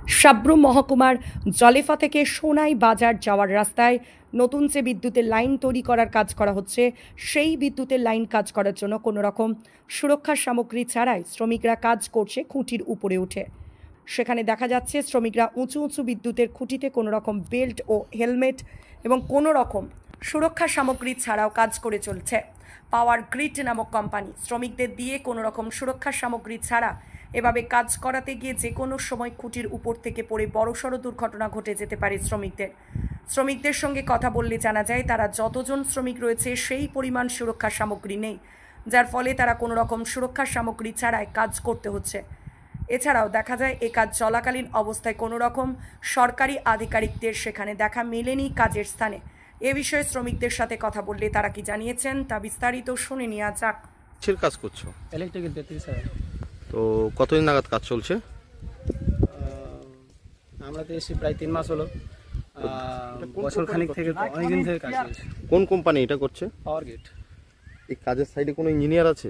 সাব্রুম মহকুমার জলেফা থেকে সোনাই বাজার যাওয়ার রাস্তায় নতুন যে বিদ্যুতের লাইন তৈরি করার কাজ করা হচ্ছে, সেই বিদ্যুতের লাইন কাজ করার জন্য কোনো রকম সুরক্ষা সামগ্রী ছাড়াই শ্রমিকরা কাজ করছে খুঁটির উপরে উঠে। সেখানে দেখা যাচ্ছে শ্রমিকরা উঁচু উঁচু বিদ্যুতের খুঁটিতে কোনো রকম বেল্ট ও হেলমেট এবং কোনো রকম সুরক্ষা সামগ্রী ছাড়াও কাজ করে চলছে। পাওয়ার গ্রিড নামক কোম্পানি শ্রমিকদের দিয়ে কোনো রকম সুরক্ষা সামগ্রী ছাড়া এভাবে কাজ করাতে গিয়ে যে কোনো সময় খুঁটির উপর থেকে পড়ে বড়সড় দুর্ঘটনা ঘটে যেতে পারে শ্রমিকদের সঙ্গে কথা বললে জানা যায় তারা যতজন শ্রমিক রয়েছে সেই পরিমাণ সুরক্ষা সামগ্রী নেই, যার ফলে তারা কোনো রকম সুরক্ষা সামগ্রী ছাড়াই কাজ করতে হচ্ছে। এছাড়াও দেখা যায় এই কাজ চলাকালীন অবস্থায় কোনো রকম সরকারি আধিকারিকদের সেখানে দেখা মেলেনি কাজের স্থানে। এ বিষয়ে শ্রমিকদের সাথে কথা বললে তারা কি জানিয়েছেন তা বিস্তারিত শুনে নেওয়া যাক। কিসের কাজ করছো? Electrical 33 sir. তো কতদিন নাগাদ কাজ চলছে? আমরা তো এসেছি প্রায় 3 মাস হলো। বছর খানিক থেকে অনেকদিন থেকে কাজ চলছে। কোন কোম্পানি এটা করছে? পাওয়ার গেট। এই কাজের সাইডে কোনো ইঞ্জিনিয়ার আছে?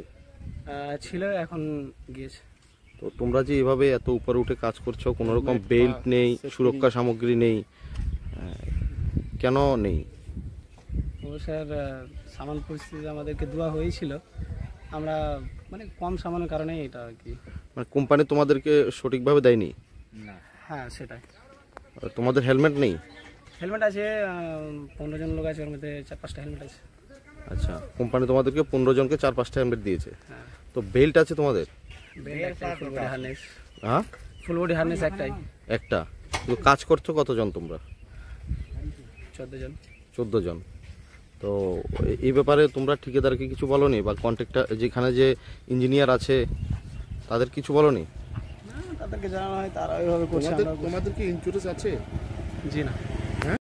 ছিল, এখন গিয়েছে। তো তোমরা যে এভাবে এত উপরে উঠে কাজ করছো, কোনো রকম বেল্ট নেই, সুরক্ষা সামগ্রী নেই, কেন নেই? ও স্যার, সামান পরিস্থিতি আমাদেরকে দেওয়া হয়েছিল, আমরা মানে কম সামানের কারণে এটা আর কি। মানে কোম্পানি তোমাদেরকে সঠিকভাবে দেয়নি? হ্যাঁ সেটাই। তোমাদের হেলমেট নেই? হেলমেট আছে, 15 জন লোক আছে, ওর মধ্যে 4-5টা হেলমেট আছে। আচ্ছা, কোম্পানি তোমাদেরকে 15 জনকে 4-5টা হেলমেট দিয়েছে। হ্যাঁ। তো বেল্ট আছে তোমাদের? বেল্ট একটাই, ফুল বডি হারনেস। হ্যাঁ, ফুল বডি হারনেস একটাই। একটা। তো কাজ করছো কতজন তোমরা? 14 জন। 14 জন। তো এই ব্যাপারে তোমরা ঠিকাদারকে কিছু বলোনি, বা কন্ট্রাক্টর যেখানে যে ইঞ্জিনিয়ার আছে তাদের কিছু বলোনি? না, তাদেরকে জানানো হয়, তারা ওইভাবে করছে। তোমাদের কি ইন্স্যুরেন্স আছে? জি না।